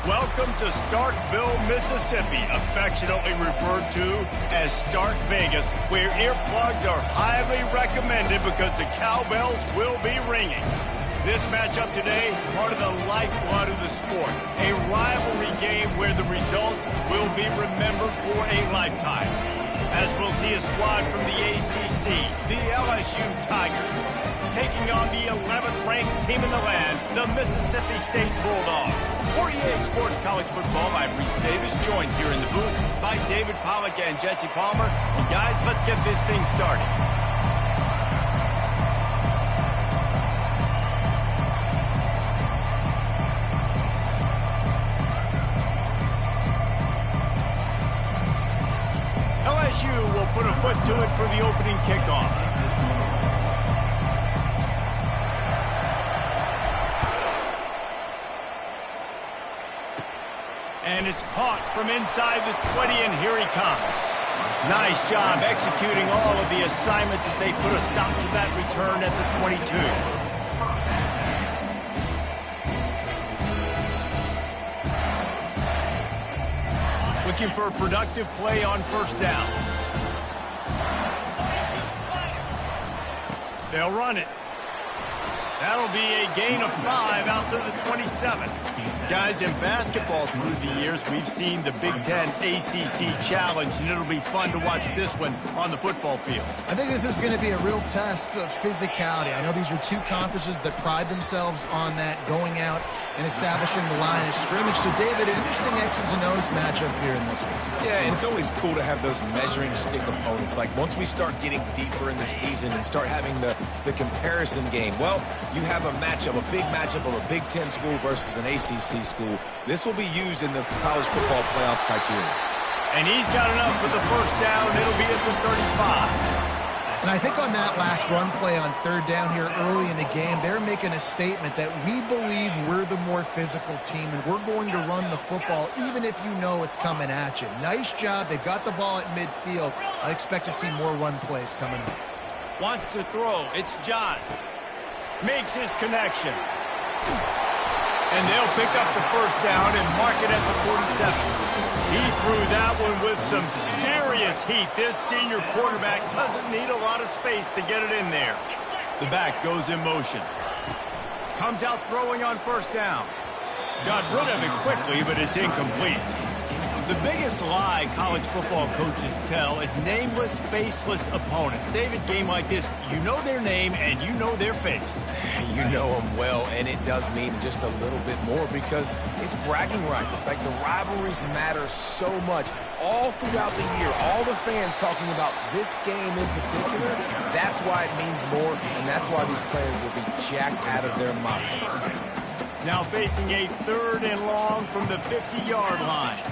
Welcome to Starkville, Mississippi, affectionately referred to as Stark Vegas, where earplugs are highly recommended because the cowbells will be ringing. This matchup today, part of the lifeblood of the sport, a rivalry game where the results will be remembered for a lifetime. As we'll see a squad from the ACC, the LSU Tigers, taking on the 11th ranked team in the land, the Mississippi State Bulldogs. For EA Sports College Football, I'm Reese Davis, joined here in the booth by David Pollack and Jesse Palmer. And guys, let's get this thing started. LSU will put a foot to it for the opening kickoff. And it's caught from inside the 20, and here he comes. Nice job executing all of the assignments as they put a stop to that return at the 22. Looking for a productive play on first down. They'll run it. That'll be a gain of 5 out to the 27. Guys, in basketball through the years, we've seen the Big Ten ACC Challenge, and it'll be fun to watch this one on the football field. I think this is going to be a real test of physicality. I know these are two conferences that pride themselves on that, going out and establishing the line of scrimmage. So, David, interesting X's and O's matchup here in this one. Yeah, and it's always cool to have those measuring stick opponents. Like, once we start getting deeper in the season and start having the comparison game, well, you have a matchup, a big matchup of a Big Ten school versus an ACC school. This will be used in the college football playoff criteria. And he's got enough for the first down. It'll be at the 35. And I think on that last run play on third down here early in the game, they're making a statement that we believe we're the more physical team and we're going to run the football even if you know it's coming at you. Nice job. They've got the ball at midfield. I expect to see more run plays coming up. Wants to throw. It's Johns. Makes his connection. And they'll pick up the first down and mark it at the 47. He threw that one with some serious heat. This senior quarterback doesn't need a lot of space to get it in there. The back goes in motion. Comes out throwing on first down. Got rid of it quickly, but it's incomplete. The biggest lie college football coaches tell is nameless, faceless opponents. David, game like this, you know their name and you know their face. You know them well, and it does mean just a little bit more because it's bragging rights. Like, the rivalries matter so much all throughout the year. All the fans talking about this game in particular, that's why it means more, and that's why these players will be jacked out of their minds. Now facing a 3rd and long from the 50-yard line.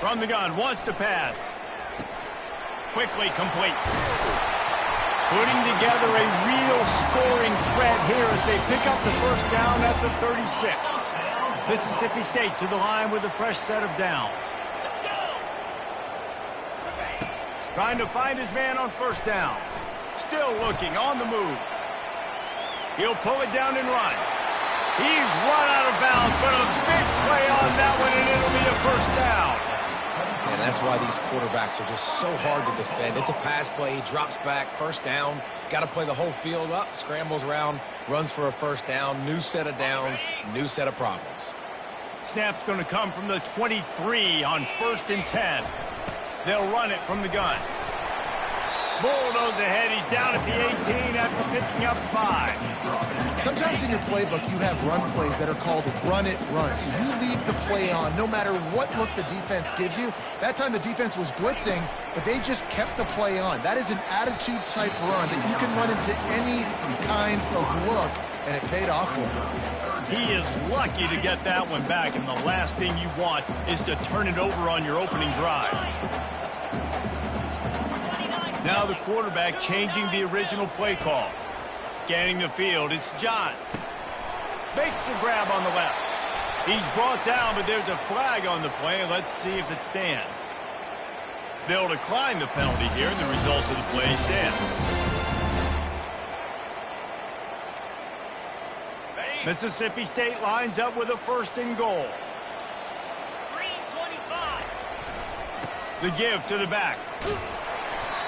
From the gun, wants to pass. Quickly complete. Putting together a real scoring threat here as they pick up the first down at the 36. Mississippi State to the line with a fresh set of downs. Trying to find his man on first down. Still looking, on the move. He'll pull it down and run. He's run out of bounds, but a big play on that one, and it'll be a first down. And that's why these quarterbacks are just so hard to defend. It's a pass play, he drops back, first down. Got to play the whole field up, scrambles around, runs for a first down, new set of downs, new set of problems. Snap's going to come from the 23 on 1st and 10. They'll run it from the gun. Bulldoze ahead. He's down at the 18 after picking up 5. Sometimes in your playbook, you have run plays that are called run it, run. So you leave the play on no matter what look the defense gives you. That time the defense was blitzing, but they just kept the play on. That is an attitude-type run that you can run into any kind of look, and it paid off for him. He is lucky to get that one back, and the last thing you want is to turn it over on your opening drive. Now the quarterback changing the original play call. Scanning the field, it's Johns. Makes the grab on the left. He's brought down, but there's a flag on the play. Let's see if it stands. They'll decline the penalty here, and the result of the play stands. They Mississippi State lines up with a 1st and goal. 3:25. The give to the back.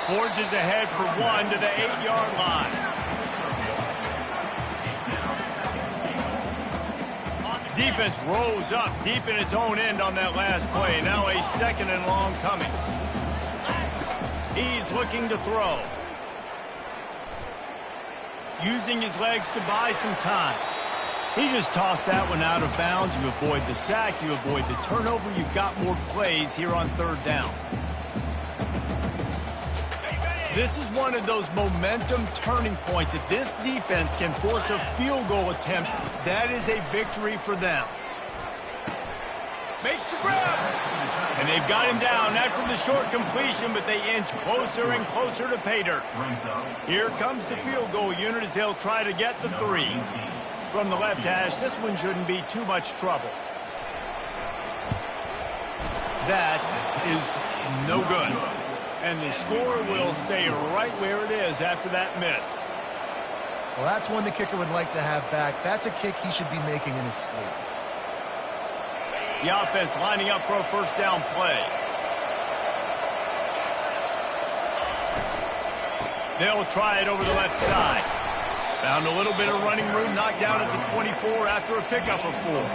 Forges ahead for 1 to the 8-yard line. Defense rose up deep in its own end on that last play. Now a 2nd and long coming. He's looking to throw. Using his legs to buy some time. He just tossed that one out of bounds. You avoid the sack, you avoid the turnover. You've got more plays here on 3rd down. This is one of those momentum turning points. If this defense can force a field goal attempt, that is a victory for them. Makes the grab. And they've got him down after the short completion, but they inch closer and closer to pay dirt. Here comes the field goal unit as they'll try to get the 3. From the left hash, this one shouldn't be too much trouble. That is no good. And the score will stay right where it is after that miss. Well, that's one the kicker would like to have back. That's a kick he should be making in his sleep. The offense lining up for a 1st down play. They'll try it over the left side. Found a little bit of running room, knocked down at the 24 after a pickup of 4.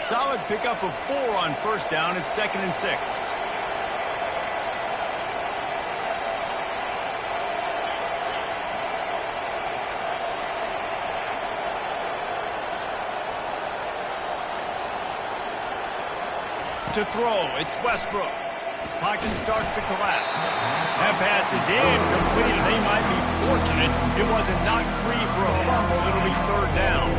Solid pickup of 4 on 1st down. It's 2nd and 6. To throw, it's Westbrook. Pocket starts to collapse. That pass is incomplete, and they might be fortunate it wasn't knocked free for a fumble. It'll be 3rd down.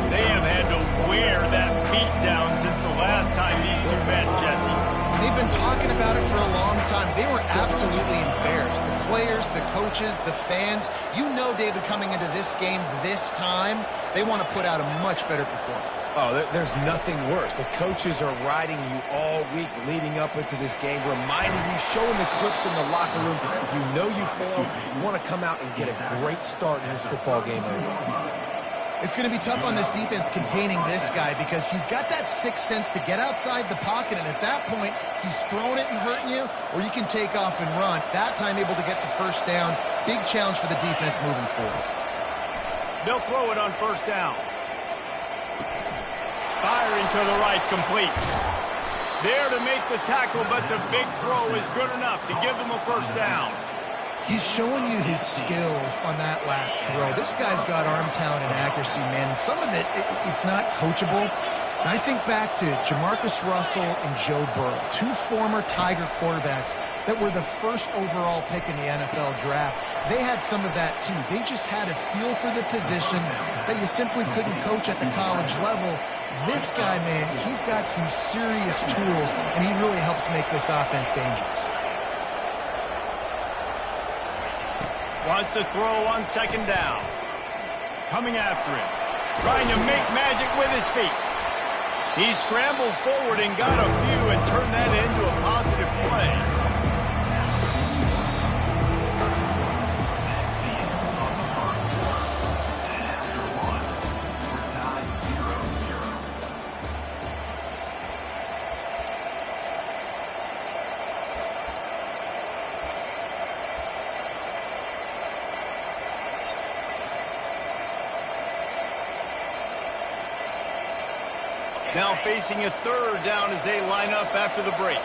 They have had to wear that beat down since the last time these two met, Jesse. They've been talking about it for a long time. They were absolutely embarrassed. The players, the coaches, the fans. You know, David, coming into this game this time, they want to put out a much better performance. Oh, there's nothing worse. The coaches are riding you all week leading up into this game, reminding you, showing the clips in the locker room. You know you failed. You want to come out and get a great start in this football game early. It's going to be tough on this defense containing this guy because he's got that 6th sense to get outside the pocket, and at that point, he's throwing it and hurting you, or you can take off and run. That time able to get the 1st down. Big challenge for the defense moving forward. They'll throw it on 1st down. Firing to the right, complete. There to make the tackle, but the big throw is good enough to give them a 1st down. He's showing you his skills on that last throw. This guy's got arm talent and accuracy, man. And some of it's not coachable. And I think back to Jamarcus Russell and Joe Burrow, 2 former Tiger quarterbacks that were the 1st overall pick in the NFL draft. They had some of that, too. They just had a feel for the position that you simply couldn't coach at the college level. This guy, man, he's got some serious tools, and he really helps make this offense dangerous. Wants to throw on 2nd down. Coming after him. Trying to make magic with his feet. He scrambled forward and got a few and turned that into a positive play. Now facing a 3rd down as they line up after the break.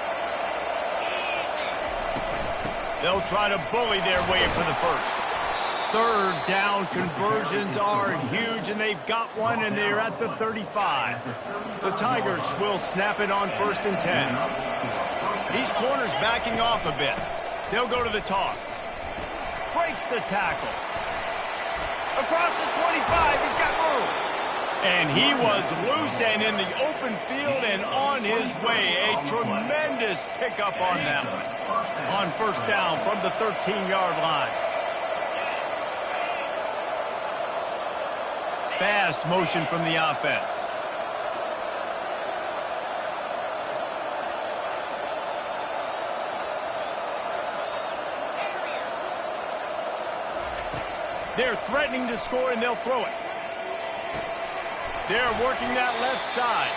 They'll try to bully their way for the 1st. 3rd down conversions are huge, and they've got one, and they're at the 35. The Tigers will snap it on 1st and 10. These corners backing off a bit. They'll go to the toss. Breaks the tackle. Across the 25, he's got room. And he was loose and in the open field and on his way. A tremendous pickup on that one. On 1st down from the 13-yard line. Fast motion from the offense. They're threatening to score, and they'll throw it. They're working that left side.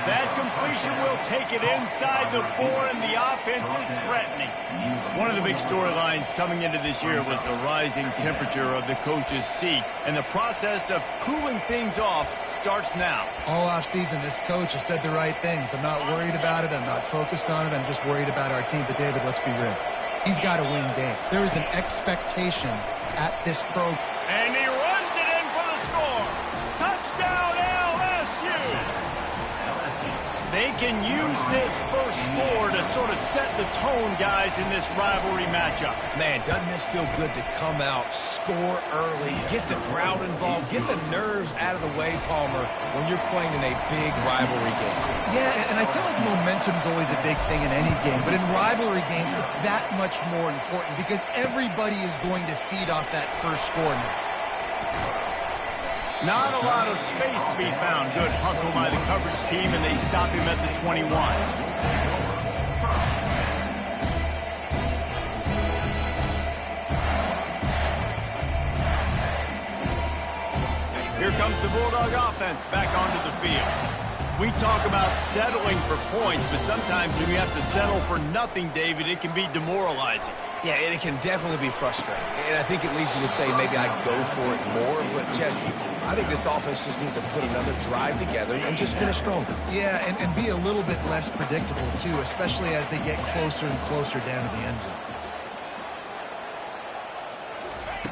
That completion will take it inside the 4, and the offense is threatening. One of the big storylines coming into this year was the rising temperature of the coach's seat, and the process of cooling things off starts now. All offseason, this coach has said the right things. I'm not worried about it. I'm not focused on it. I'm just worried about our team. But, David, let's be real. He's got to win games. There is an expectation at this program. And he runs it in for the score. Touchdown, LSU. They can use this first score to sort of set the tone, guys, in this rivalry matchup. Man, doesn't this feel good to come out, score early, get the crowd involved, get the nerves out of the way, Palmer, when you're playing in a big rivalry game. Yeah, and I feel like momentum's always a big thing in any game, but in rivalry games, it's that much more important because everybody is going to feed off that first score now. Not a lot of space to be found. Good hustle by the coverage team, and they stop him at the 21. Here comes the Bulldog offense back onto the field. We talk about settling for points, but sometimes when you have to settle for nothing, David, it can be demoralizing. Yeah, and it can definitely be frustrating. And I think it leads you to say maybe I go for it more. But, Jesse, I think this offense just needs to put another drive together and just finish stronger. Yeah, and be a little bit less predictable, too, especially as they get closer and closer down to the end zone.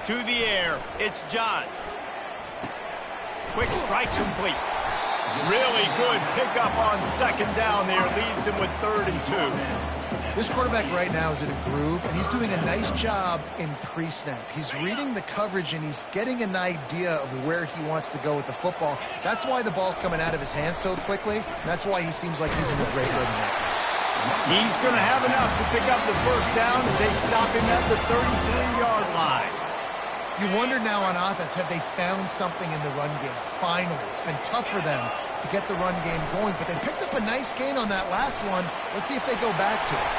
To the air, it's Johns. Quick strike complete. Really good pickup on second down there. Leaves him with 3rd and 2. This quarterback right now is in a groove, and he's doing a nice job in pre-snap. He's reading the coverage, and he's getting an idea of where he wants to go with the football. That's why the ball's coming out of his hands so quickly, and that's why he seems like he's in a great rhythm right now. He's going to have enough to pick up the first down as they stop him at the 33-yard line. You wonder now on offense, have they found something in the run game? Finally, it's been tough for them to get the run game going, but they picked up a nice gain on that last one. Let's see if they go back to it.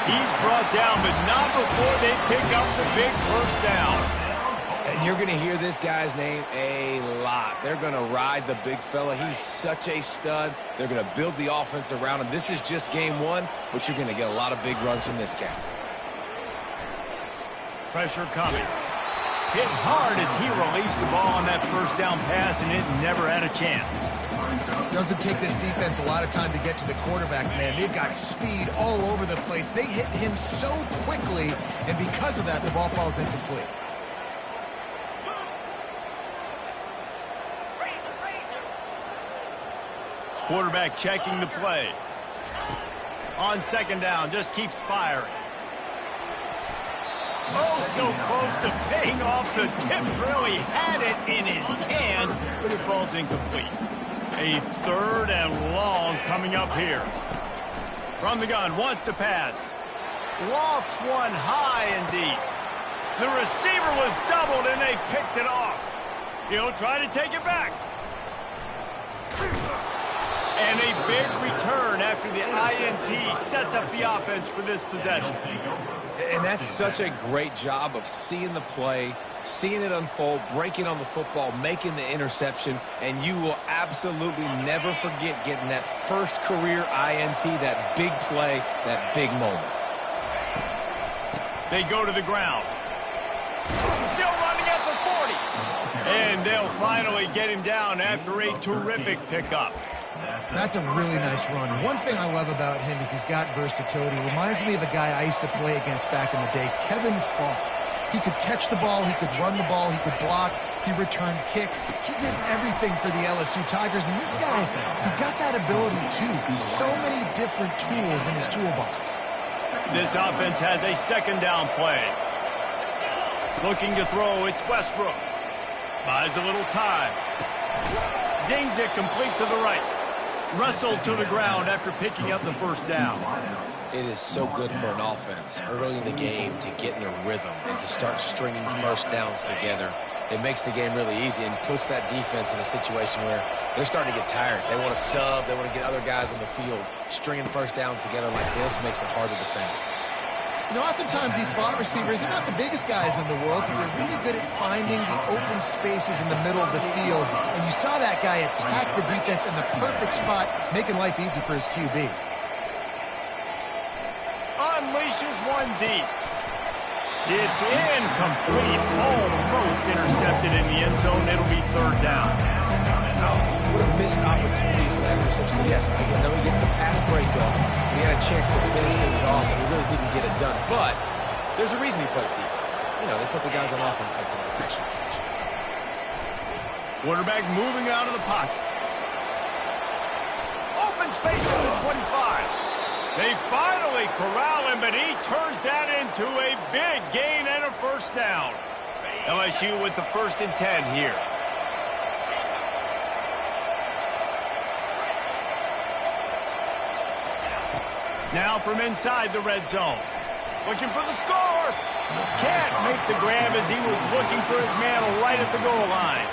He's brought down, but not before they pick up the big first down. And you're going to hear this guy's name a lot. They're going to ride the big fella. He's such a stud. They're going to build the offense around him. This is just game 1, but you're going to get a lot of big runs from this guy. Pressure coming. Hit hard as he released the ball on that first down pass, and it never had a chance. Doesn't take this defense a lot of time to get to the quarterback, man. They've got speed all over the place. They hit him so quickly, and because of that, the ball falls incomplete. Quarterback checking the play. On second down, just keeps firing. Oh, so close to paying off the tip drill. He had it in his hands, but it falls incomplete. A 3rd and long coming up here. From the gun, wants to pass. Lofts one high and deep. The receiver was doubled, and they picked it off. He'll try to take it back. And a big return after the INT sets up the offense for this possession. And that's such a great job of seeing the play, seeing it unfold, breaking on the football, making the interception, and you will absolutely never forget getting that first career INT, that big play, that big moment. They go to the ground. Still running at the 40. And they'll finally get him down after a terrific pickup. That's a really nice run. One thing I love about him is he's got versatility. Reminds me of a guy I used to play against back in the day, Kevin Falk. He could catch the ball, he could run the ball, he could block, he returned kicks. He did everything for the LSU Tigers, and this guy, he's got that ability too. So many different tools in his toolbox. This offense has a second down play. Looking to throw, it's Westbrook. Buys a little time. Zings it complete to the right. Wrestled to the ground after picking up the first down. It is so good for an offense early in the game to get in a rhythm and to start stringing first downs together. It makes the game really easy and puts that defense in a situation where they're starting to get tired. They want to sub. They want to get other guys on the field. Stringing first downs together like this makes it hard to defend. You know, oftentimes these slot receivers, they're not the biggest guys in the world, but they're really good at finding the open spaces in the middle of the field. And you saw that guy attack the defense in the perfect spot, making life easy for his QB. Unleashes one deep. It's incomplete, almost intercepted in the end zone. It'll be third down. Oh, what a missed opportunity for that interception. Yes, I know he gets the pass breakup. He had a chance to finish things off, and he really didn't get it done. But there's a reason he plays defense. You know, they put the guys on offense like the protection. Quarterback moving out of the pocket. Open space at the 25. They finally corral him, but he turns that into a big gain and a first down. LSU with the 1st and 10 here. Now from inside the red zone. Looking for the score. Can't make the grab as he was looking for his man right at the goal line.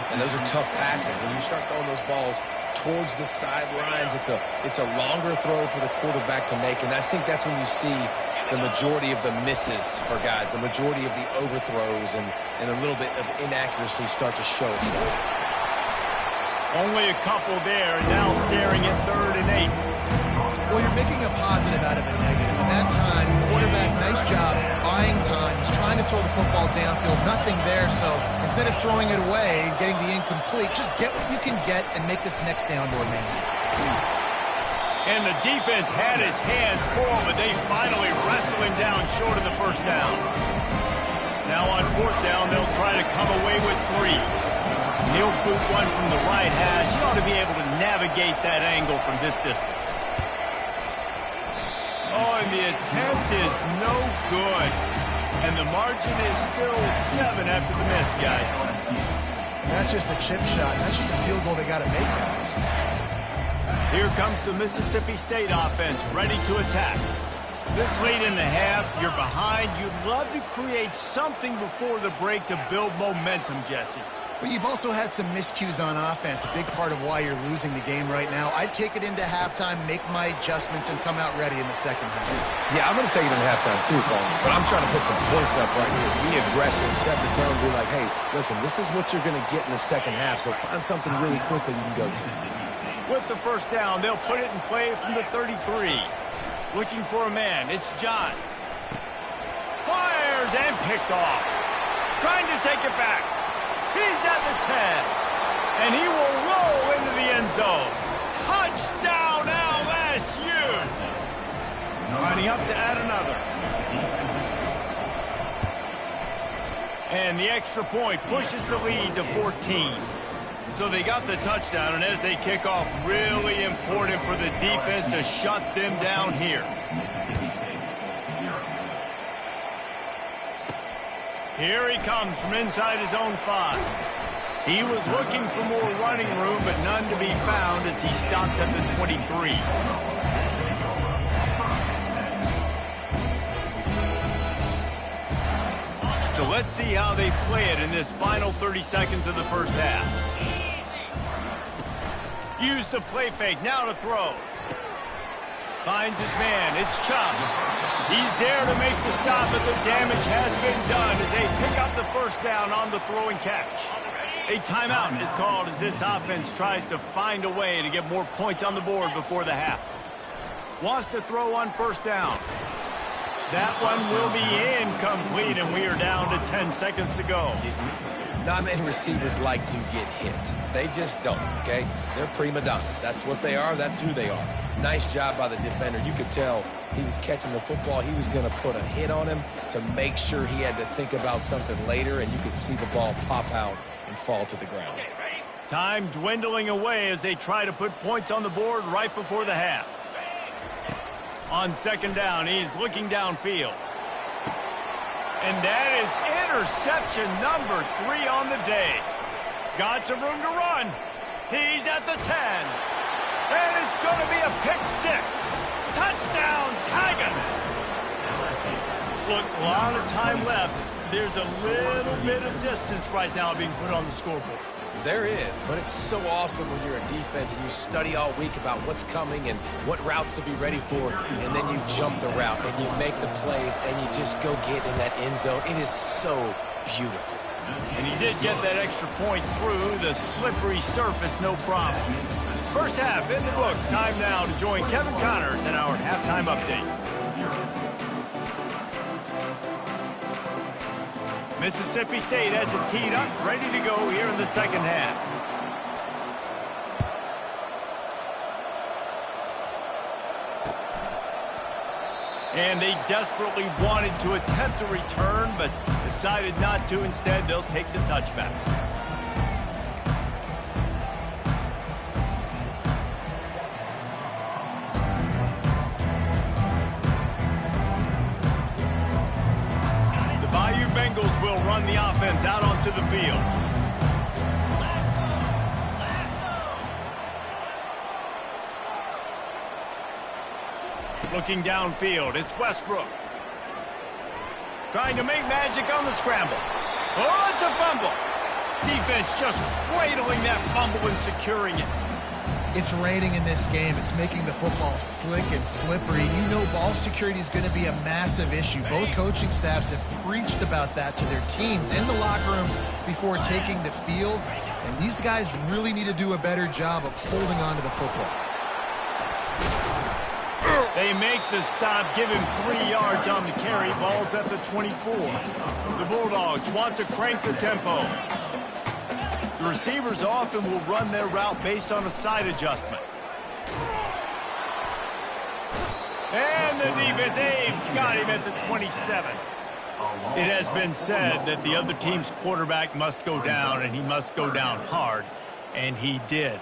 And those are tough passes. When you start throwing those balls towards the sidelines, it's a longer throw for the quarterback to make. And I think that's when you see the majority of the misses for guys, the majority of the overthrows and a little bit of inaccuracy start to show itself. Only a couple there, and now staring at 3rd and 8. Well, you're making a positive out of a negative. And that time, quarterback, nice job, buying time. He's trying to throw the football downfield. Nothing there, so instead of throwing it away and getting the incomplete, just get what you can get and make this next down more manageable. And the defense had his hands full, but they finally wrestle him down short of the first down. Now on 4th down, they'll try to come away with 3. He'll boot one from the right hash. He ought to be able to navigate that angle from this distance. Oh, and the attempt is no good. And the margin is still 7 after the miss, guys. And that's just a chip shot. That's just a field goal they got to make, guys. Here comes the Mississippi State offense, ready to attack. This late in the half, you're behind. You'd love to create something before the break to build momentum, Jesse. But you've also had some miscues on offense, a big part of why you're losing the game right now. I'd take it into halftime, make my adjustments, and come out ready in the second half. Yeah, I'm going to take it into halftime too, Paul. But I'm trying to put some points up right here. Be aggressive, set the tone, be like, hey, listen, this is what you're going to get in the second half, so find something really quickly you can go to. With the first down, they'll put it in play from the 33. Looking for a man, it's Johns. Fires and picked off. Trying to take it back. He's at the 10. And he will roll into the end zone. Touchdown, LSU. Lining up to add another. And the extra point pushes the lead to 14. So they got the touchdown, and as they kick off, really important for the defense to shut them down here. Here he comes from inside his own 5. He was looking for more running room, but none to be found as he stopped at the 23. So let's see how they play it in this final 30 seconds of the first half. Use the play fake, now to throw. Finds his man, it's Chubb. He's there to make the stop, but the damage has been done as they pick up the first down on the throw and catch. A timeout is called as this offense tries to find a way to get more points on the board before the half. Wants to throw on first down. That one will be incomplete, and we are down to 10 seconds to go. Not many receivers like to get hit. They just don't, okay? They're prima donnas. That's what they are. That's who they are. Nice job by the defender. You could tell he was catching the football. He was going to put a hit on him to make sure he had to think about something later, and you could see the ball pop out and fall to the ground. Time dwindling away as they try to put points on the board right before the half. On second down, he's looking downfield. And that is interception number 3 on the day. Got some room to run. He's at the 10. And it's going to be a pick 6. Touchdown, Tigers. Look, a lot of time left. There's a little bit of distance right now being put on the scoreboard. There is, but it's so awesome when you're a defense and you study all week about what's coming and what routes to be ready for, and then you jump the route and you make the plays and you just go get in that end zone. It is so beautiful. And he did get that extra point through the slippery surface, no problem. First half in the books. Time now to join Kevin Connors in our halftime update. Mississippi State has it teed up, ready to go here in the second half. And they desperately wanted to attempt a return, but decided not to. Instead, they'll take the touchback. Bengals will run the offense out onto the field. Looking downfield, it's Westbrook. Trying to make magic on the scramble. Oh, it's a fumble. Defense just cradling that fumble and securing it. It's raining in this game. It's making the football slick and slippery. You know ball security is going to be a massive issue. Both coaching staffs have preached about that to their teams in the locker rooms before taking the field. And these guys really need to do a better job of holding on to the football. They make the stop, give him 3 yards on the carry. Ball's at the 24. The Bulldogs want to crank the tempo. The receivers often will run their route based on a side adjustment. And the defense, got him at the 27. It has been said that the other team's quarterback must go down, and he must go down hard, and he did.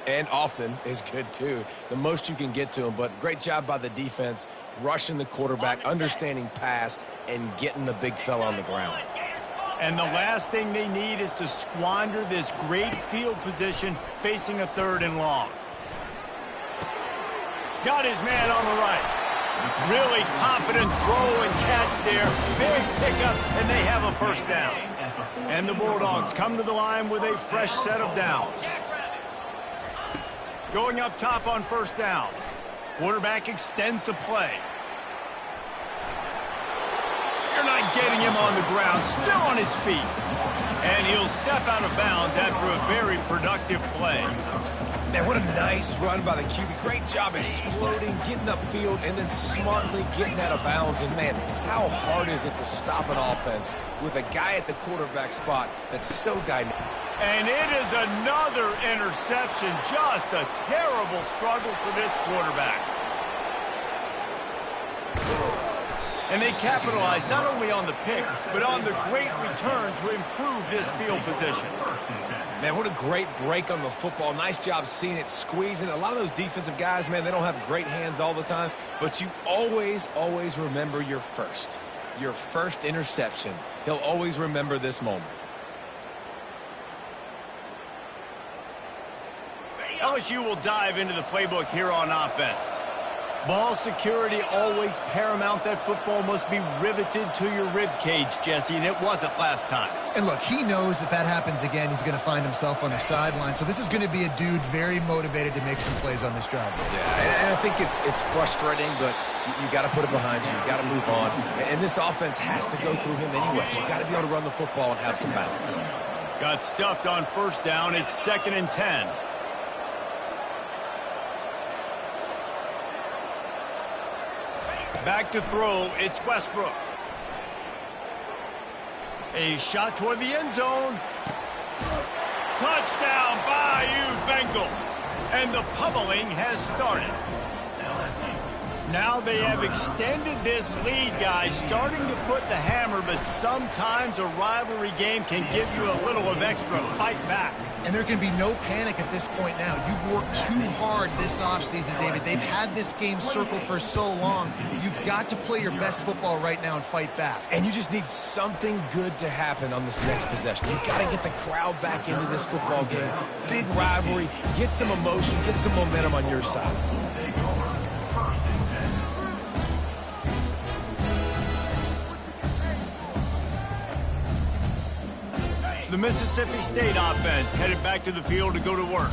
And often is good, too. The most you can get to him, but great job by the defense, rushing the quarterback, understanding pass, and getting the big fella on the ground. And the last thing they need is to squander this great field position facing a 3rd and long. Got his man on the right. Really confident throw and catch there. Big pickup, and they have a first down. And the Bulldogs come to the line with a fresh set of downs. Going up top on first down. Quarterback extends the play. You're not getting him on the ground, still on his feet. And he'll step out of bounds after a very productive play. Man, what a nice run by the QB. Great job exploding, getting upfield, and then smartly getting out of bounds. And, man, how hard is it to stop an offense with a guy at the quarterback spot that's so dynamic? And it is another interception. Just a terrible struggle for this quarterback. And they capitalized not only on the pick, but on the great return to improve this field position. Man, what a great break on the football. Nice job seeing it, squeezing. A lot of those defensive guys, man, they don't have great hands all the time, but you always, always remember your first interception. He'll always remember this moment. LSU will dive into the playbook here on offense. Ball security always paramount. That football must be riveted to your rib cage, Jesse, and it wasn't last time. And look, he knows that happens again. He's going to find himself on the sideline. So this is going to be a dude very motivated to make some plays on this drive. Yeah, and I think it's frustrating, but you got to put it behind you. You got to move on. And this offense has to go through him anyways. You got to be able to run the football and have some balance. Got stuffed on first down. It's 2nd and 10. Back to throw, it's Westbrook. A shot toward the end zone. Touchdown, Bayou Bengals. And the pummeling has started. Now they have extended this lead, guys, starting to put the hammer, but sometimes a rivalry game can give you a little of extra fight back. And there can be no panic at this point now. You've worked too hard this offseason, David. They've had this game circled for so long. You've got to play your best football right now and fight back. And you just need something good to happen on this next possession. You've got to get the crowd back into this football game. Big rivalry. Get some emotion. Get some momentum on your side. the Mississippi State offense headed back to the field to go to work.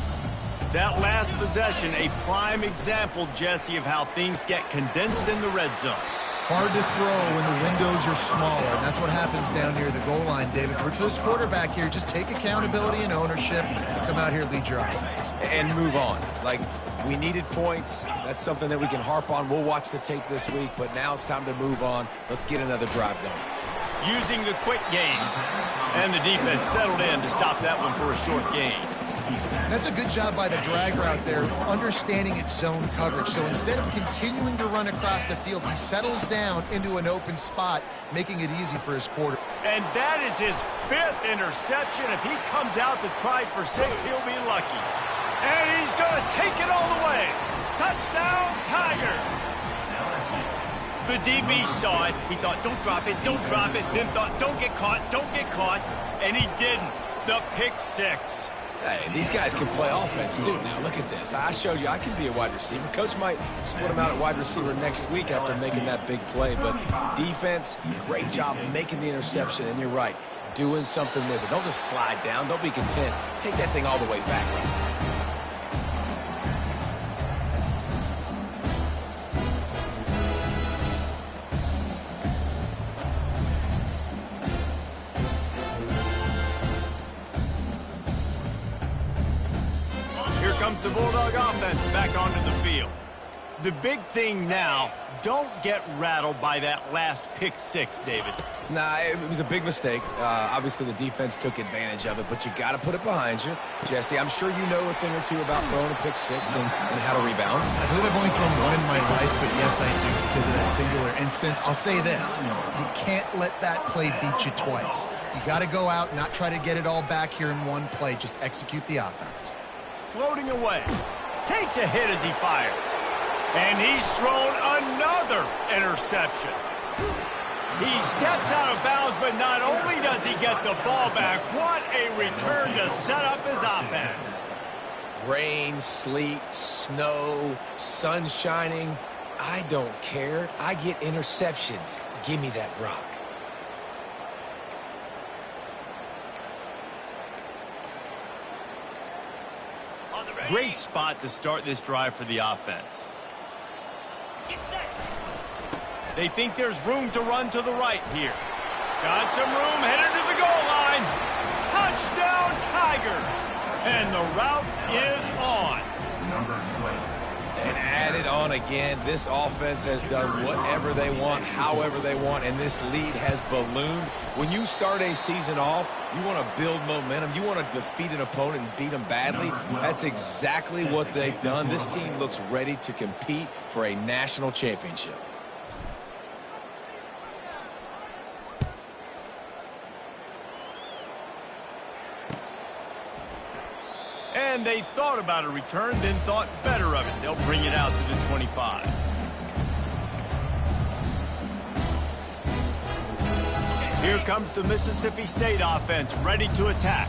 That last possession, a prime example, Jesse, of how things get condensed in the red zone. Hard to throw when the windows are smaller, and that's what happens down near the goal line, David. For this quarterback here, just take accountability and ownership, come out here, lead your offense. And move on. Like, we needed points. That's something that we can harp on. We'll watch the tape this week, but now it's time to move on. Let's get another drive going. Using the quick game, and the defense settled in to stop that one for a short gain. That's a good job by the drag route there, understanding its zone coverage. So instead of continuing to run across the field, he settles down into an open spot, making it easy for his quarterback. And that is his 5th interception. If he comes out to try for 6, he'll be lucky. And he's going to take it all the way. Touchdown, Tigers. The DB saw it. He thought, don't drop it, don't drop it. Then thought, don't get caught, don't get caught. And he didn't. The pick 6. Hey, these guys can play offense, too. Now, look at this. I showed you I can be a wide receiver. Coach might split him out at wide receiver next week after making that big play. But defense, great job making the interception. And you're right, doing something with it. Don't just slide down. Don't be content. Take that thing all the way back. Comes the Bulldog offense back onto the field. The big thing now, don't get rattled by that last pick 6, David. Nah, it was a big mistake. Obviously, the defense took advantage of it, but you got to put it behind you. Jesse, I'm sure you know a thing or two about throwing a pick 6 and how to rebound. I believe I've only thrown one in my life, but yes, I do because of that singular instance. I'll say this. You can't let that play beat you twice. You got to go out, not try to get it all back here in one play. Just execute the offense. Floating away. Takes a hit as he fires. And he's thrown another interception. He steps out of bounds, but not only does he get the ball back, what a return to set up his offense. Rain, sleet, snow, sun shining. I don't care. I get interceptions. Give me that rock. Great spot to start this drive for the offense. They think there's room to run to the right here. Got some room, headed to the goal line. Touchdown, Tigers! And the route is on. And add it on again. This offense has done whatever they want, however they want, and this lead has ballooned. When you start a season off, you want to build momentum. You want to defeat an opponent and beat them badly. That's exactly what they've done. This team looks ready to compete for a national championship. And they thought about a return, then thought better of it. They'll bring it out to the 25. Here comes the Mississippi State offense, ready to attack.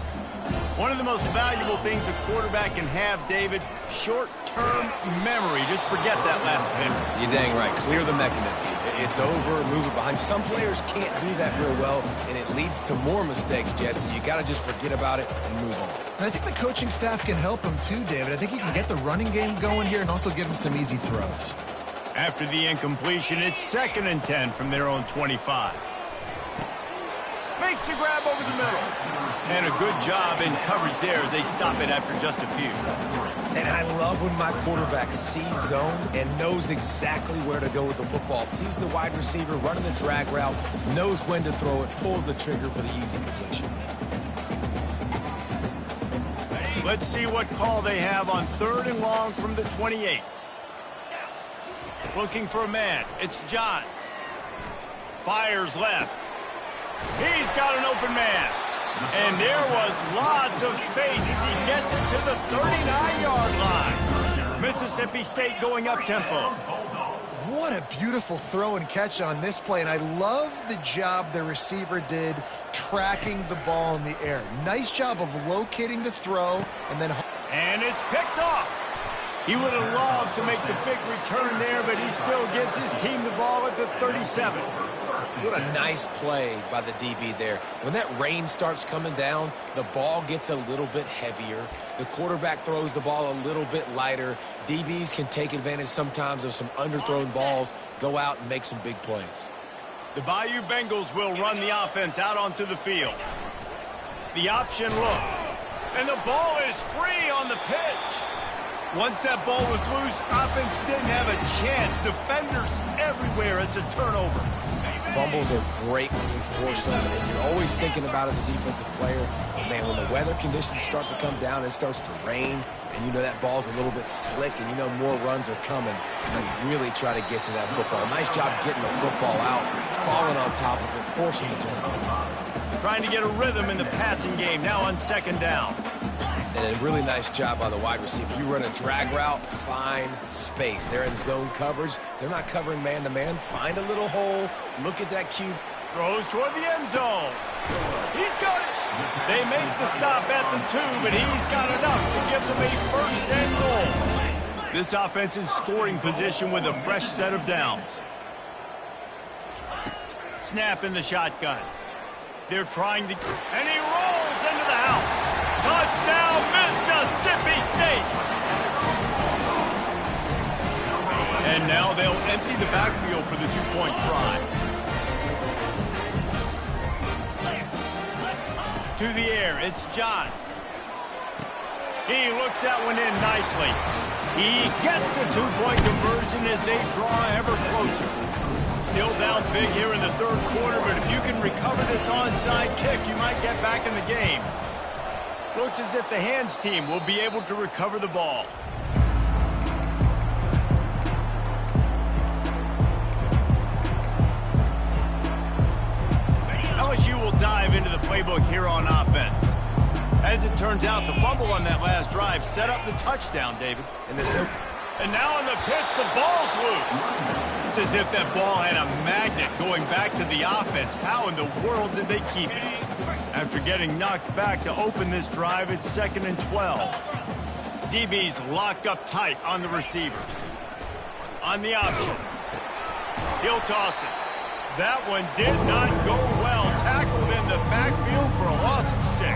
One of the most valuable things a quarterback can have, David, short-term memory. Just forget that last pitch. You're dang right. Clear the mechanism. It's over, move it behind. Some players can't do that real well, and it leads to more mistakes, Jesse. You got to just forget about it and move on. And I think the coaching staff can help him too, David. I think he can get the running game going here and also give him some easy throws. After the incompletion, it's 2nd and 10 from their own 25. Makes the grab over the middle. And a good job in coverage there as they stop it after just a few. And I love when my quarterback sees zone and knows exactly where to go with the football. Sees the wide receiver running the drag route, knows when to throw it, pulls the trigger for the easy completion. Let's see what call they have on 3rd and long from the 28. Looking for a man. It's Johns. Fires left. He's got an open man. And there was lots of space as he gets it to the 39-yard line. Mississippi State going up-tempo. What a beautiful throw and catch on this play, and I love the job the receiver did tracking the ball in the air. Nice job of locating the throw, and then... And it's picked off. He would have loved to make the big return there, but he still gives his team the ball at the 37. What a nice play by the DB there. When that rain starts coming down, the ball gets a little bit heavier. The quarterback throws the ball a little bit lighter. DBs can take advantage sometimes of some underthrown balls, go out and make some big plays. The Bayou Bengals will run the offense out onto the field. The option look. And the ball is free on the pitch. Once that ball was loose, offense didn't have a chance. Defenders everywhere. It's a turnover. Fumbles are great when you force them, and you're always thinking about as a defensive player, man, when the weather conditions start to come down, it starts to rain, and you know that ball's a little bit slick, and you know more runs are coming, you really try to get to that football. Nice job getting the football out, falling on top of it, forcing the turnover. Trying to get a rhythm in the passing game, now on second down. And a really nice job by the wide receiver. You run a drag route, find space. They're in zone coverage. They're not covering man-to-man. Find a little hole. Look at that cube. Throws toward the end zone. He's got it. They make the stop at the 2, but he's got enough to give them a first and goal. This offense in scoring position with a fresh set of downs. Snap in the shotgun. They're trying to... And he rolls into the house. Touchdown, Mississippi State! And now they'll empty the backfield for the two-point try. To the air, it's Johns. He looks that one in nicely. He gets the two-point conversion as they draw ever closer. Still down big here in the third quarter, but if you can recover this onside kick, you might get back in the game. Looks as if the hands team will be able to recover the ball. LSU will dive into the playbook here on offense. As it turns out, the fumble on that last drive set up the touchdown, David. And now on the pitch, the ball's loose. It's as if that ball had a magnet going back to the offense. How in the world did they keep it? After getting knocked back to open this drive, it's 2nd and 12. DB's locked up tight on the receivers. On the option. He'll toss it. That one did not go well. Tackled in the backfield for a loss of 6.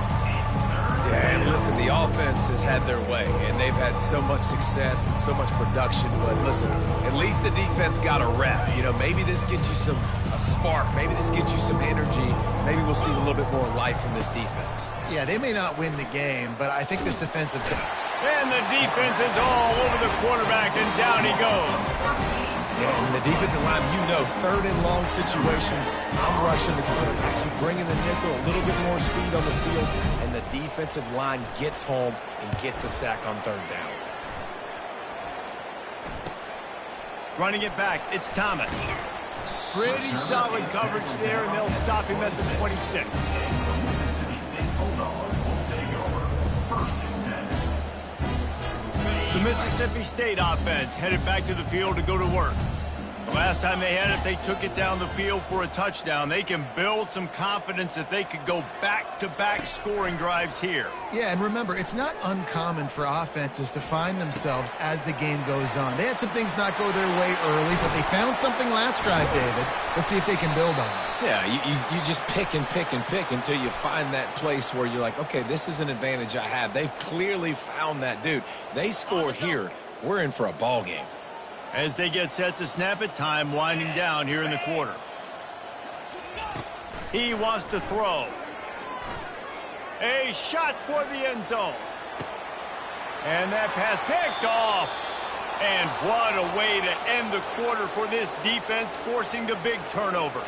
Yeah, and listen, the offense has had their way, and they've had so much success and so much production. But listen, at least the defense got a rep. You know, maybe this gets you a spark. Maybe this gets you some energy. Maybe we'll see a little bit more life from this defense. Yeah, they may not win the game, but I think this defensive... And the defense is all over the quarterback, and down he goes. Yeah, and the defensive line, you know, 3rd and long situations, I'm rushing the quarterback. You bring in the nickel, a little bit more speed on the field, and the defensive line gets home and gets the sack on 3rd down. Running it back, it's Thomas. Pretty solid coverage there, and they'll stop him at the 26. The Mississippi State offense headed back to the field to go to work. The last time they had it, they took it down the field for a touchdown. They can build some confidence that they could go back-to-back scoring drives here. Yeah, and remember, it's not uncommon for offenses to find themselves as the game goes on. They had some things not go their way early, but they found something last drive, David. Let's see if they can build on it. Yeah, you just pick and pick and pick until you find that place where you're like, okay, this is an advantage I have. They've clearly found that, dude. They score here, we're in for a ball game. As they get set to snap it, time winding down here in the quarter. He wants to throw. A shot toward the end zone. And that pass picked off. And what a way to end the quarter for this defense, forcing the big turnover.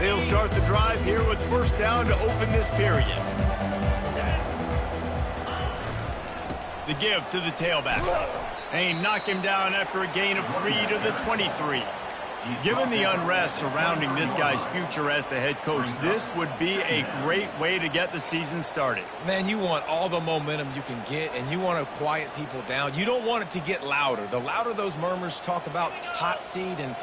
They'll start the drive here with first down to open this period. The give to the tailback. And he knocked him down after a gain of 3 to the 23. Given the unrest surrounding this guy's future as the head coach, this would be a great way to get the season started. Man, you want all the momentum you can get, and you want to quiet people down. You don't want it to get louder. The louder those murmurs talk about hot seat, and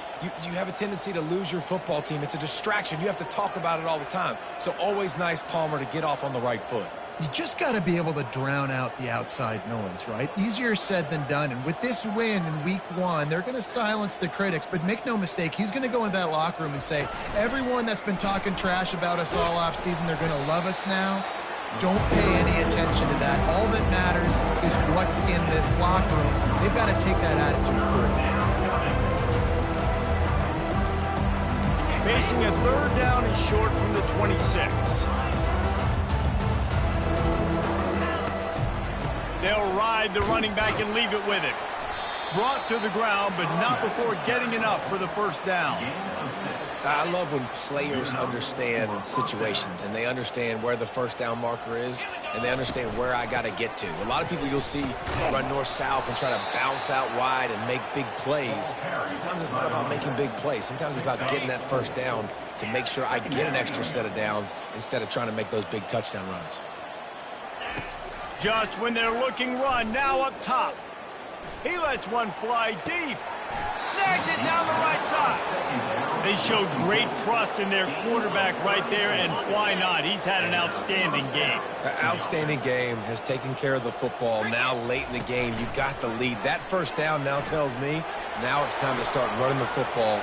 you have a tendency to lose your football team. It's a distraction. You have to talk about it all the time. So always nice, Palmer, to get off on the right foot. You just got to be able to drown out the outside noise, right? Easier said than done. And with this win in week 1, they're going to silence the critics. But make no mistake, he's going to go into that locker room and say, everyone that's been talking trash about us all off season, they're going to love us now. Don't pay any attention to that. All that matters is what's in this locker room. They've got to take that attitude forward. Facing a third down and short from the 26. They'll ride the running back and leave it with him. Brought to the ground, but not before getting enough for the first down. I love when players understand situations, and they understand where the first down marker is, and they understand where I got to get to. A lot of people you'll see run north-south and try to bounce out wide and make big plays. Sometimes it's not about making big plays. Sometimes it's about getting that first down to make sure I get an extra set of downs instead of trying to make those big touchdown runs. Just when they're looking run, now up top. He lets one fly deep. Snags it down the right side. They showed great trust in their quarterback right there, and why not? He's had an outstanding game. An outstanding game, has taken care of the football. Now late in the game, you got the lead. That first down now tells me now it's time to start running the football.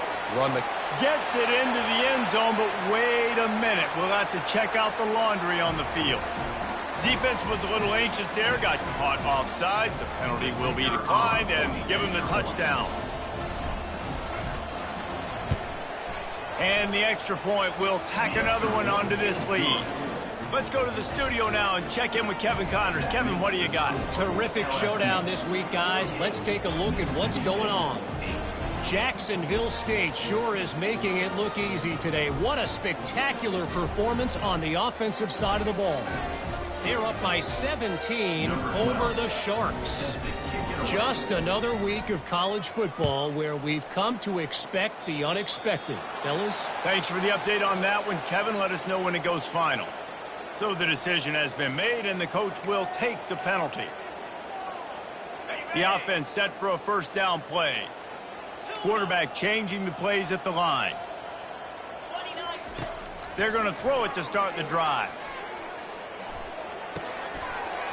Gets it into the end zone, but wait a minute. We'll have to check out the laundry on the field. Defense was a little anxious there, got caught offsides. The penalty will be declined and give him the touchdown. And the extra point will tack another one onto this lead. Let's go to the studio now and check in with Kevin Connors. Kevin, what do you got? Terrific showdown this week, guys. Let's take a look at what's going on. Jacksonville State sure is making it look easy today. What a spectacular performance on the offensive side of the ball. They're up by 17 over the Sharks. Just another week of college football where we've come to expect the unexpected. Fellas? Thanks for the update on that one, Kevin. Let us know when it goes final. So the decision has been made, and the coach will take the penalty. The offense set for a first down play. Quarterback changing the plays at the line. They're going to throw it to start the drive.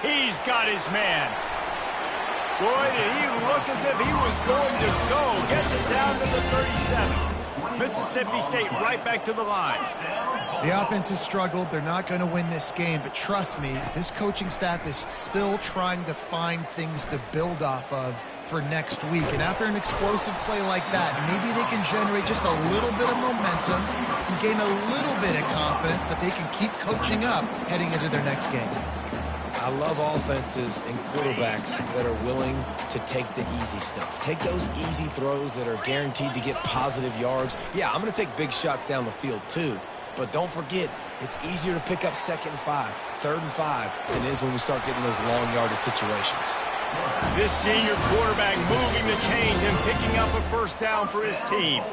He's got his man. Boy, did he look as if he was going to go. Gets it down to the 37. Mississippi State right back to the line. The offense has struggled. They're not going to win this game, but trust me, this coaching staff is still trying to find things to build off of for next week. And after an explosive play like that, maybe they can generate just a little bit of momentum and gain a little bit of confidence that they can keep coaching up heading into their next game. I love offenses and quarterbacks that are willing to take the easy stuff. Take those easy throws that are guaranteed to get positive yards. Yeah, I'm going to take big shots down the field too. But don't forget, it's easier to pick up 2nd and 5, 3rd and 5 than it is when we start getting those long yardage situations. This senior quarterback moving the chains and picking up a first down for his team.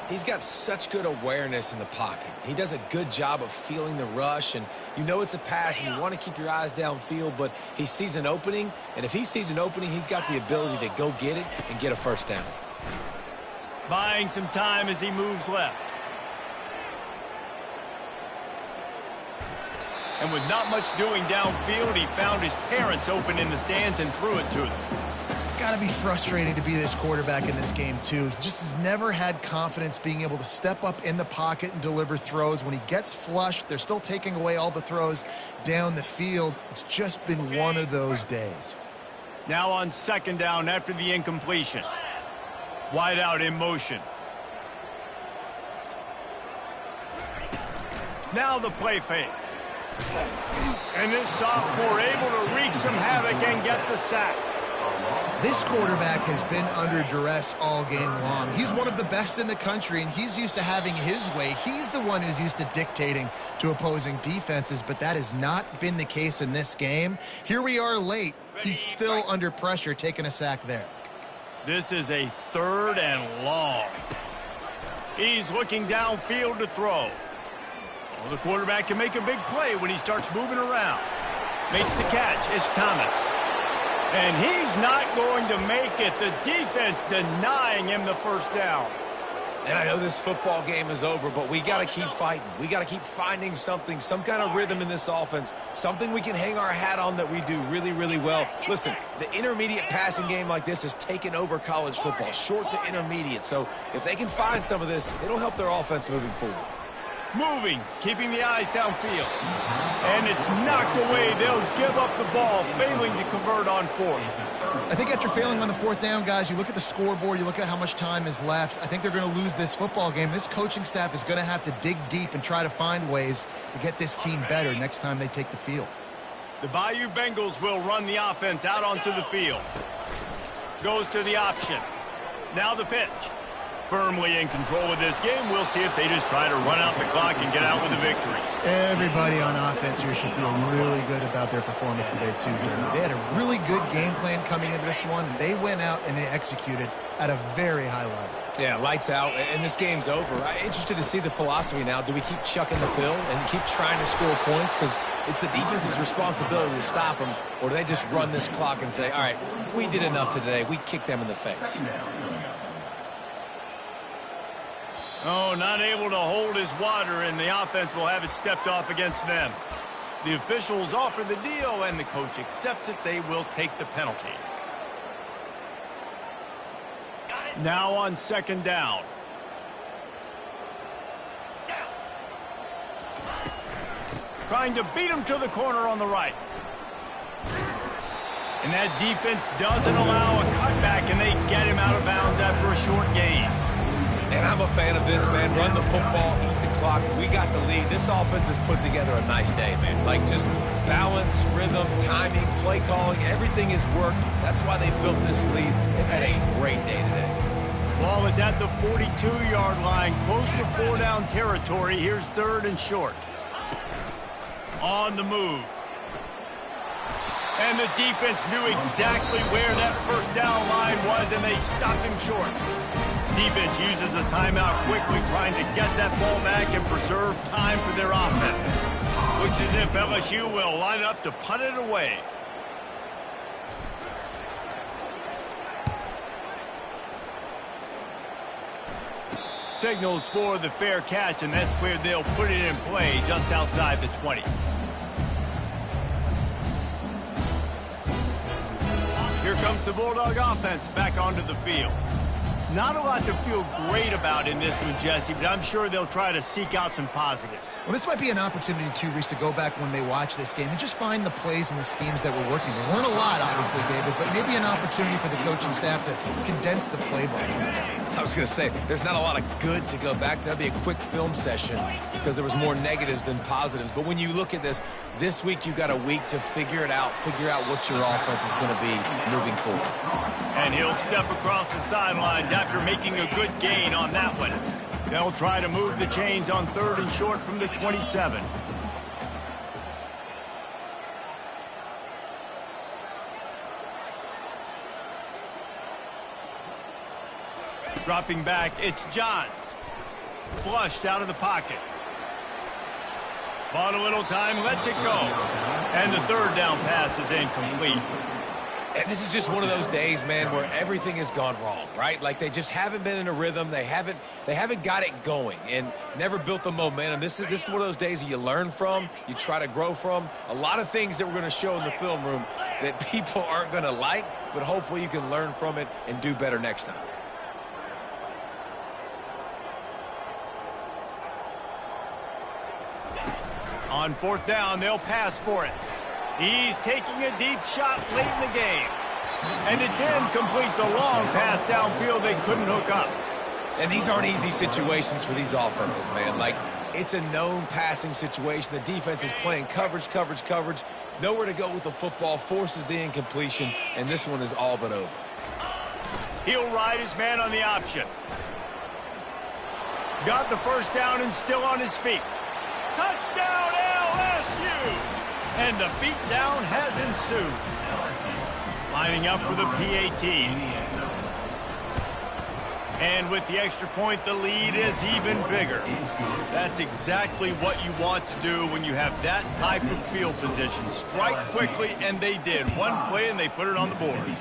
He's got such good awareness in the pocket. He does a good job of feeling the rush, and you know it's a pass, and you want to keep your eyes downfield, but he sees an opening, and if he sees an opening, he's got the ability to go get it and get a first down. Buying some time as he moves left. And with not much doing downfield, he found his parents open in the stands and threw it to them. It's got to be frustrating to be this quarterback in this game, too. He just has never had confidence being able to step up in the pocket and deliver throws. When he gets flushed, they're still taking away all the throws down the field. It's just been one of those days. Now on 2nd down after the incompletion. Wide out in motion. Now the play fake. And this sophomore able to wreak some havoc and get the sack. This quarterback has been under duress all game long. He's one of the best in the country, and he's used to having his way. He's the one who's used to dictating to opposing defenses, but that has not been the case in this game. Here we are late. He's still under pressure, taking a sack there. This is a 3rd and long. He's looking downfield to throw. Well, the quarterback can make a big play when he starts moving around. Makes the catch. It's Thomas. And he's not going to make it. The defense denying him the first down. And I know this football game is over, but we got to keep fighting. We got to keep finding something, some kind of rhythm in this offense, something we can hang our hat on that we do really, really well. Listen, the intermediate passing game like this has taken over college football, short to intermediate. So if they can find some of this, it'll help their offense moving forward. Moving, keeping the eyes downfield. And it's knocked away. They'll give up the ball, failing to convert on fourth. I think after failing on the fourth down, guys, you look at the scoreboard, you look at how much time is left. I think they're going to lose this football game. This coaching staff is going to have to dig deep and try to find ways to get this team better next time they take the field. The Bayou Bengals will run the offense out onto the field. Goes to the option. Now the pitch. Firmly in control of this game. We'll see if they just try to run out the clock and get out with a victory. Everybody on offense here should feel really good about their performance today, too. They had a really good game plan coming into this one, and they went out and they executed at a very high level. Yeah, lights out, and this game's over. I'm interested to see the philosophy now. Do we keep chucking the pill and keep trying to score points? Because it's the defense's responsibility to stop them, or do they just run this clock and say, all right, we did enough today. We kicked them in the face. Oh, not able to hold his water, and the offense will have it stepped off against them. The officials offer the deal, and the coach accepts it. They will take the penalty. Now on second down. Trying to beat him to the corner on the right. And that defense doesn't allow a cutback, and they get him out of bounds after a short gain. And I'm a fan of this, man. Run the football, eat the clock. We got the lead. This offense has put together a nice day, man. Like, just balance, rhythm, timing, play calling, everything has worked. That's why they built this lead. They've had a great day today. Ball is at the 42-yard line, close to four-down territory. Here's third and short. On the move. And the defense knew exactly where that first down line was, and they stopped him short. Defense uses a timeout quickly, trying to get that ball back and preserve time for their offense. Looks as if LSU will line up to punt it away. Signals for the fair catch, and that's where they'll put it in play, just outside the 20. Here comes the Bulldog offense back onto the field. Not a lot to feel great about in this one, Jesse, but I'm sure they'll try to seek out some positives. Well, this might be an opportunity, too, Reese, to go back when they watch this game and just find the plays and the schemes that were working. There weren't a lot, obviously, David, but maybe an opportunity for the coaching staff to condense the playbook. I was going to say, there's not a lot of good to go back to. That'd be a quick film session because there was more negatives than positives. But when you look at this week you've got a week to figure it out, figure out what your offense is going to be moving forward. And he'll step across the sidelines after making a good gain on that one. They'll try to move the chains on third and short from the 27. Dropping back, it's Johns. Flushed out of the pocket. Bought a little time, lets it go. And the third down pass is incomplete. And this is just one of those days, man, where everything has gone wrong, right? Like, they just haven't been in a rhythm. They haven't got it going and never built the momentum. This is one of those days that you learn from, you try to grow from. A lot of things that we're going to show in the film room that people aren't going to like, but hopefully you can learn from it and do better next time. On fourth down, they'll pass for it. He's taking a deep shot late in the game. And it's incomplete. The long pass downfield they couldn't hook up. And these aren't easy situations for these offenses, man. Like, it's a known passing situation. The defense is playing coverage. Nowhere to go with the football, forces the incompletion, and this one is all but over. He'll ride his man on the option. Got the first down and still on his feet. Touchdown, LSU! And the beatdown has ensued. Lining up for the PAT. And with the extra point, the lead is even bigger. That's exactly what you want to do when you have that type of field position. Strike quickly, and they did. One play, and they put it on the board.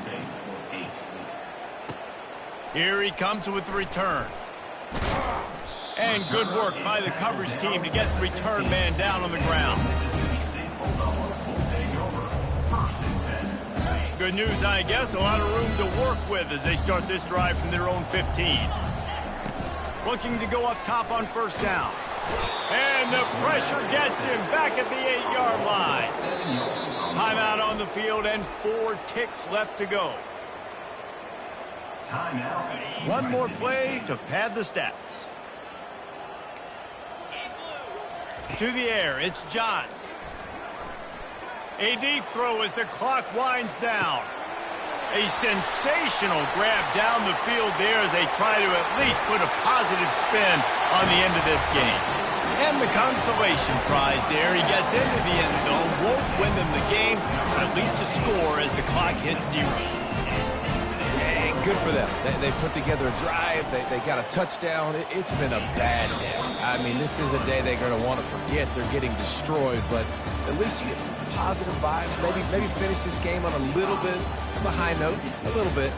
Here he comes with the return. And good work by the coverage team to get the return man down on the ground. Good news, I guess. A lot of room to work with as they start this drive from their own 15. Looking to go up top on first down. And the pressure gets him back at the 8-yard line. Timeout on the field and 4 ticks left to go. One more play to pad the stats. To the air, it's Johns. A deep throw as the clock winds down. A sensational grab down the field there as they try to at least put a positive spin on the end of this game. And the consolation prize there. He gets into the end zone, won't win them the game, but at least a score as the clock hits 0. And good for them. They put together a drive. They got a touchdown. It's been a bad day. I mean, this is a day they're going to want to forget. They're getting destroyed, but at least you get some positive vibes. Maybe finish this game on a little bit of a high note, a little bit.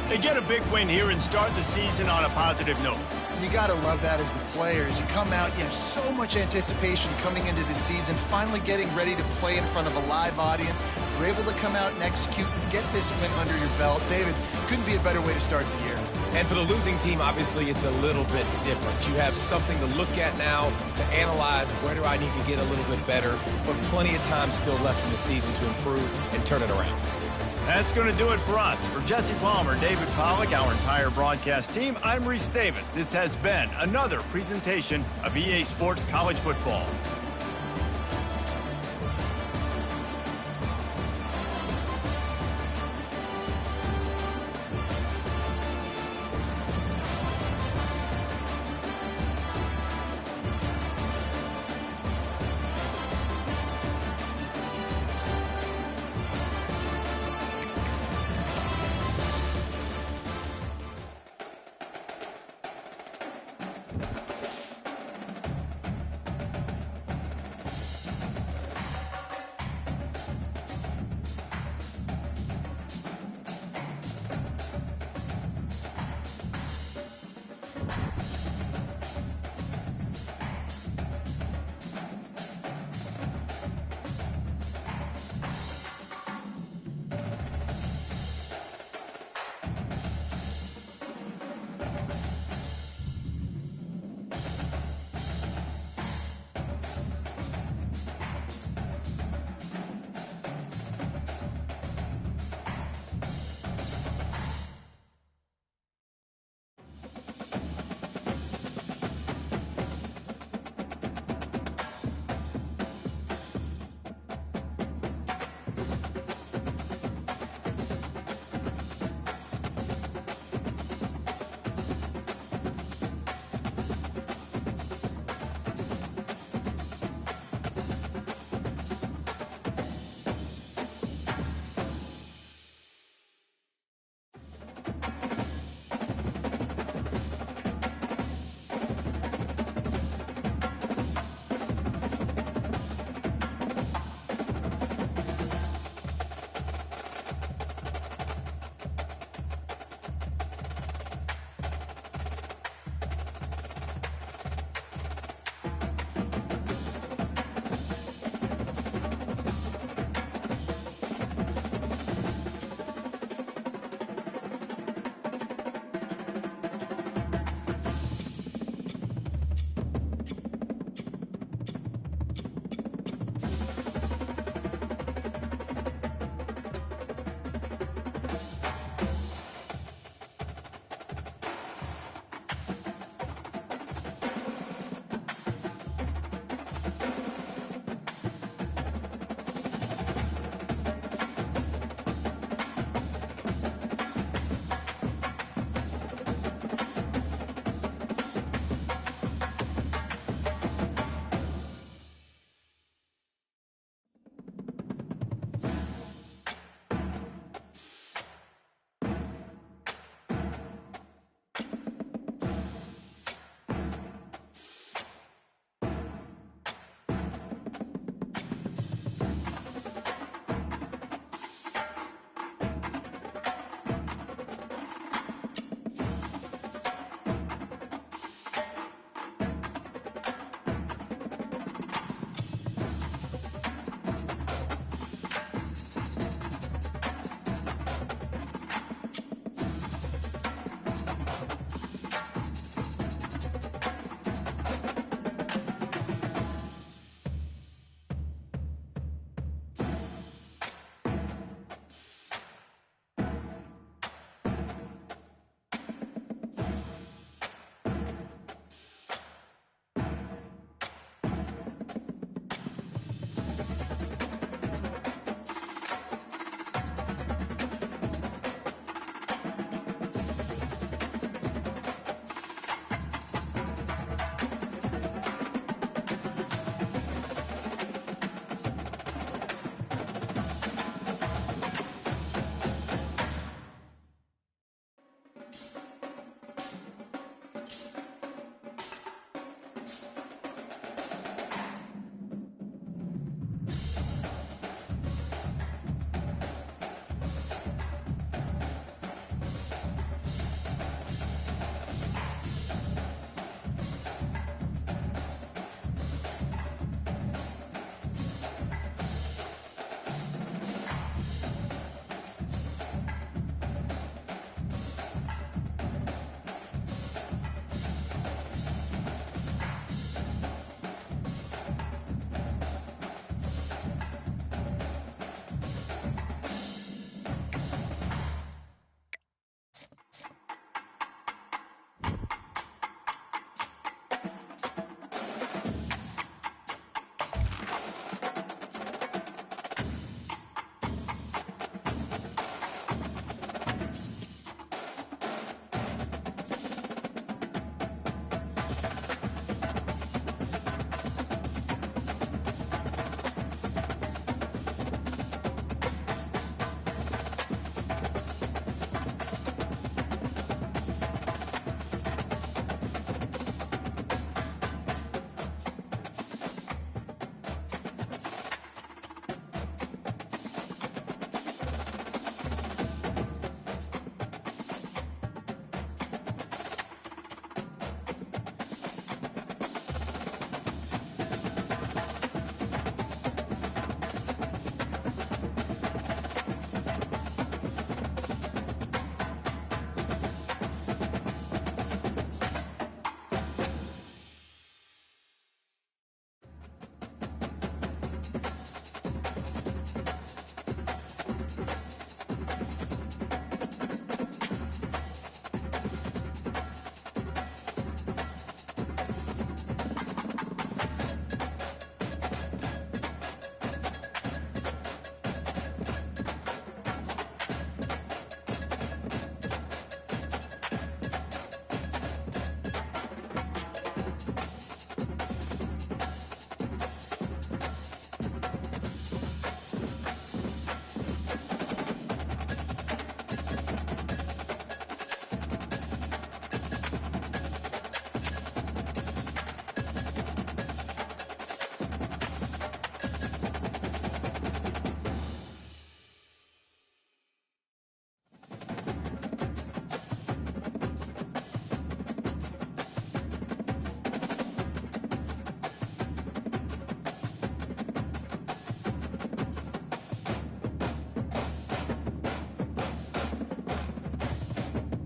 They get a big win here and start the season on a positive note. You got to love that as the players. You come out, you have so much anticipation coming into the season, finally getting ready to play in front of a live audience. You're able to come out and execute and get this win under your belt. David, couldn't be a better way to start the year. And for the losing team, obviously, it's a little bit different. You have something to look at now to analyze where do I need to get a little bit better, but plenty of time still left in the season to improve and turn it around. That's going to do it for us. For Jesse Palmer, David Pollack, our entire broadcast team, I'm Reese Davis. This has been another presentation of EA Sports College Football.